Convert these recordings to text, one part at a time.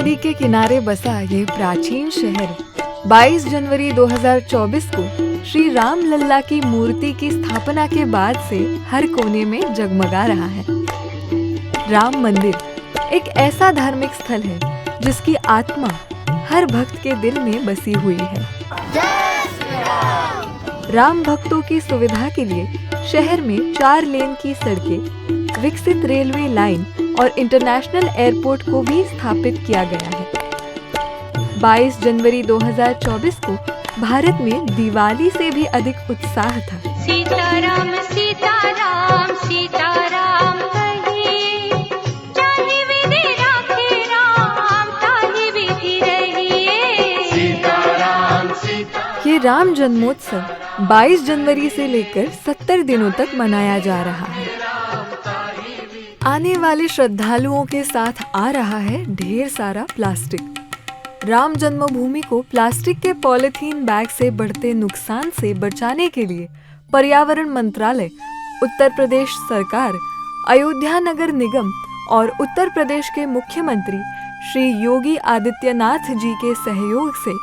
नदी के किनारे बसा ये प्राचीन शहर 22 जनवरी 2024 को श्री राम लल्ला की मूर्ति की स्थापना के बाद से हर कोने में जगमगा रहा है। राम मंदिर एक ऐसा धार्मिक स्थल है जिसकी आत्मा हर भक्त के दिल में बसी हुई है। राम भक्तों की सुविधा के लिए शहर में 4 लेन की सड़कें, विकसित रेलवे लाइन और इंटरनेशनल एयरपोर्ट को भी स्थापित किया गया है। 22 जनवरी 2024 को भारत में दिवाली से भी अधिक उत्साह था। सीताराम सीताराम सीताराम कहिए, चाहे विधि राखे राम, चाहे विधि रहिए। सीताराम सीताराम। ये राम जन्मोत्सव 22 जनवरी से लेकर 70 दिनों तक मनाया जा रहा है। आने वाले श्रद्धालुओं के साथ आ रहा है ढेर सारा प्लास्टिक। राम जन्मभूमि को प्लास्टिक के पॉलीथीन बैग से बढ़ते नुकसान से बचाने के लिए पर्यावरण मंत्रालय, उत्तर प्रदेश सरकार, अयोध्या नगर निगम और उत्तर प्रदेश के मुख्यमंत्री श्री योगी आदित्यनाथ जी के सहयोग से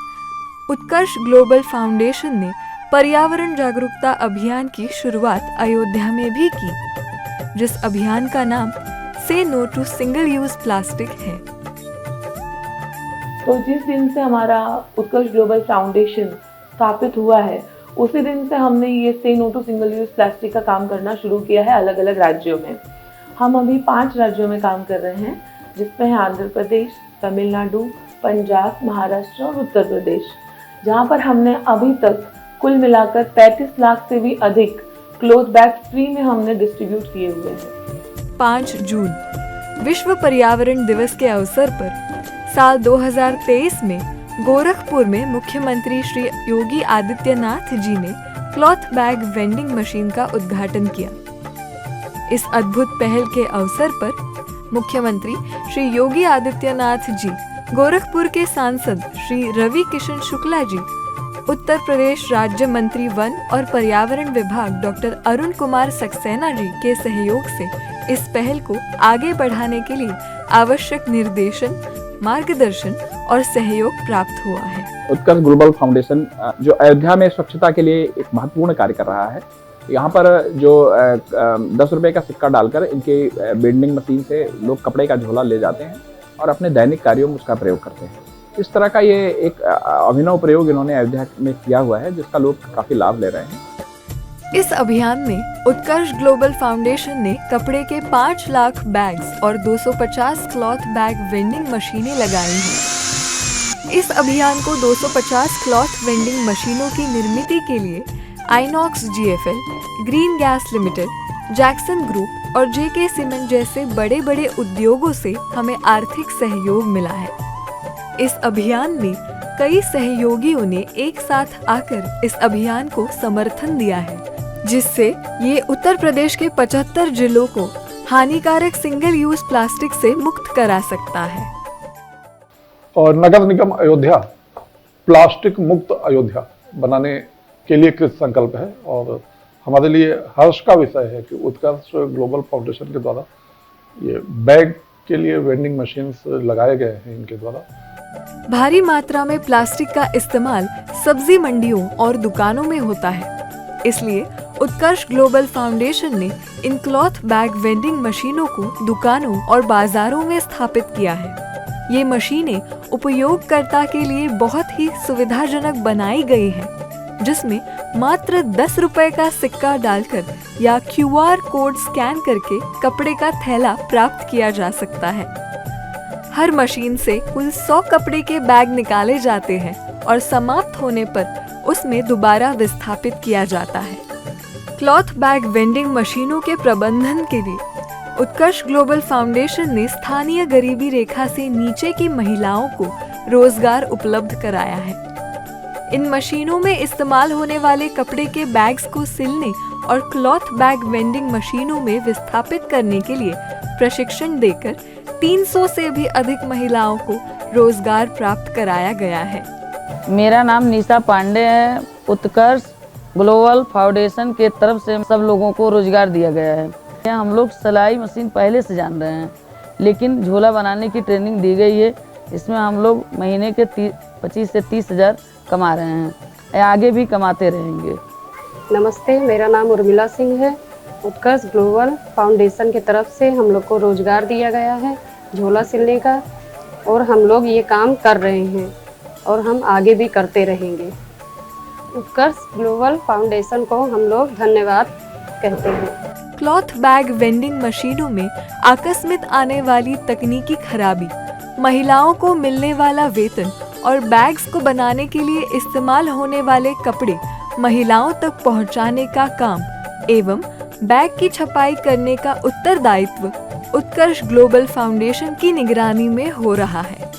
उत्कर्ष ग्लोबल फाउंडेशन ने पर्यावरण जागरूकता अभियान की शुरुआत अयोध्या में भी की, जिस अभियान का नाम से no to single use plastic है। तो जिस दिन से हमारा उत्कर्ष ग्लोबल फाउंडेशन स्थापित हुआ है, उसी दिन से हमने ये से no to single use plastic का काम करना शुरू किया है अलग अलग राज्यों में। हम अभी 5 राज्यों में काम कर रहे हैं, जिसमें है आंध्र प्रदेश, तमिलनाडु, पंजाब, महाराष्ट्र और उत्तर प्रदेश, जहाँ पर हमने अभी तक कुल मिलाकर 35 लाख से भी अधिक क्लोथ बैग फ्री में हमने डिस्ट्रीब्यूट किए हुए हैं। 5 जून विश्व पर्यावरण दिवस के अवसर पर साल 2023 में गोरखपुर में मुख्यमंत्री श्री योगी आदित्यनाथ जी ने क्लॉथ बैग वेंडिंग मशीन का उद्घाटन किया। इस अद्भुत पहल के अवसर पर मुख्यमंत्री श्री योगी आदित्यनाथ जी, गोरखपुर के सांसद श्री रवि किशन शुक्ला जी, उत्तर प्रदेश राज्य मंत्री वन और पर्यावरण विभाग डॉक्टर अरुण कुमार सक्सेना जी के सहयोग से इस पहल को आगे बढ़ाने के लिए आवश्यक निर्देशन, मार्गदर्शन और सहयोग प्राप्त हुआ है। उत्कर्ष ग्लोबल फाउंडेशन जो अयोध्या में स्वच्छता के लिए एक महत्वपूर्ण कार्य कर रहा है। यहाँ पर जो 10 रुपए का सिक्का डालकर इनके बेंडिंग मशीन से लोग कपड़े का झोला ले जाते हैं और अपने दैनिक कार्यों में उसका प्रयोग करते हैं। इस तरह का ये एक अभिनव प्रयोग इन्होंने अयोध्या में किया हुआ है, जिसका लोग काफी लाभ ले रहे हैं। इस अभियान में उत्कर्ष ग्लोबल फाउंडेशन ने कपड़े के 5 लाख बैग्स और 250 क्लॉथ बैग वेंडिंग मशीनें लगाई हैं। इस अभियान को 250 क्लॉथ वेंडिंग मशीनों की निर्मित के लिए INOX GFL, green gas limited, Jackson group और JK सीमेंट जैसे बड़े बड़े उद्योगों से हमें आर्थिक सहयोग मिला है। इस अभियान में कई सहयोगियों ने एक साथ आकर इस अभियान को समर्थन दिया है, जिससे ये उत्तर प्रदेश के 75 जिलों को हानिकारक सिंगल यूज प्लास्टिक से मुक्त करा सकता है। और नगर निगम अयोध्या प्लास्टिक मुक्त अयोध्या बनाने के लिए कृत संकल्प है और हमारे लिए हर्ष का विषय है कि उत्कर्ष ग्लोबल फाउंडेशन के द्वारा ये बैग के लिए वेंडिंग मशीन्स लगाए गए हैं इनके द्वारा। भारी मात्रा में प्लास्टिक का इस्तेमाल सब्जी मंडियों और दुकानों में होता है, इसलिए उत्कर्ष ग्लोबल फाउंडेशन ने इन क्लॉथ बैग वेंडिंग मशीनों को दुकानों और बाजारों में स्थापित किया है। ये मशीनें उपयोगकर्ता के लिए बहुत ही सुविधाजनक बनाई गई हैं, जिसमें मात्र 10 रुपए का सिक्का डालकर या QR कोड स्कैन करके कपड़े का थैला प्राप्त किया जा सकता है। हर मशीन से कुल 100 कपड़े के बैग निकाले जाते हैं और समाप्त होने पर उसमें दोबारा विस्थापित किया जाता है। क्लॉथ बैग वेंडिंग मशीनों के प्रबंधन के लिए उत्कर्ष ग्लोबल फाउंडेशन ने स्थानीय गरीबी रेखा से नीचे की महिलाओं को रोजगार उपलब्ध कराया है। इन मशीनों में इस्तेमाल होने वाले कपड़े के बैग्स को सिलने और क्लॉथ बैग वेंडिंग मशीनों में विस्थापित करने के लिए प्रशिक्षण देकर 300 से भी अधिक महिलाओं को रोजगार प्राप्त कराया गया है। मेरा नाम निशा पांडे है। उत्कर्ष ग्लोबल फाउंडेशन के तरफ से सब लोगों को रोजगार दिया गया है। हम लोग सिलाई मशीन पहले से जान रहे हैं, लेकिन झोला बनाने की ट्रेनिंग दी गई है इसमें हम लोग महीने के 25 से 30 हज़ार कमा रहे हैं, आगे भी कमाते रहेंगे। नमस्ते, मेरा नाम उर्मिला सिंह है। उत्कर्ष ग्लोबल फाउंडेशन की तरफ से हम लोग को रोजगार दिया गया है झोला सिलने का, और हम लोग ये काम कर रहे हैं और हम आगे भी करते रहेंगे। उत्कर्ष ग्लोबल फाउंडेशन को हम लोग धन्यवाद कहते हैं। क्लॉथ बैग वेंडिंग मशीनों में आकस्मिक आने वाली तकनीकी खराबी, महिलाओं को मिलने वाला वेतन और बैग्स को बनाने के लिए इस्तेमाल होने वाले कपड़े महिलाओं तक पहुंचाने का काम एवं बैग की छपाई करने का उत्तरदायित्व उत्कर्ष ग्लोबल फाउंडेशन की निगरानी में हो रहा है।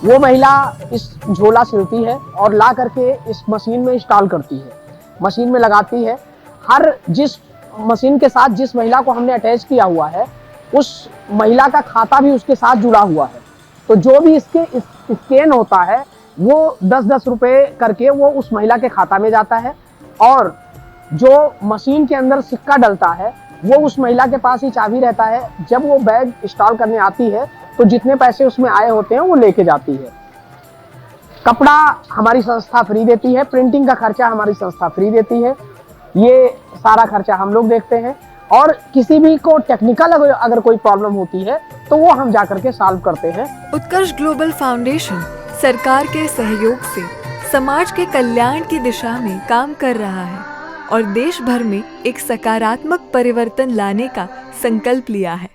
वो महिला इस झोला सिलती है और ला करके इस मशीन में इंस्टॉल करती है, मशीन में लगाती है। हर जिस मशीन के साथ जिस महिला को हमने अटैच किया हुआ है उस महिला का खाता भी उसके साथ जुड़ा हुआ है। तो जो भी इसके स्कैन होता है वो 10-10 रुपए करके वो उस महिला के खाता में जाता है, और जो मशीन के अंदर सिक्का डलता है वो उस महिला के पास ही चाबी रहता है। जब वो बैग इंस्टॉल करने आती है तो जितने पैसे उसमें आए होते हैं वो लेके जाती है। कपड़ा हमारी संस्था फ्री देती है, प्रिंटिंग का खर्चा हमारी संस्था फ्री देती है, ये सारा खर्चा हम लोग देखते हैं। और किसी भी को टेक्निकल अगर कोई प्रॉब्लम होती है तो वो हम जाकर के सॉल्व करते हैं। उत्कर्ष ग्लोबल फाउंडेशन सरकार के सहयोग से समाज के कल्याण की दिशा में काम कर रहा है और देश भर में एक सकारात्मक परिवर्तन लाने का संकल्प लिया है।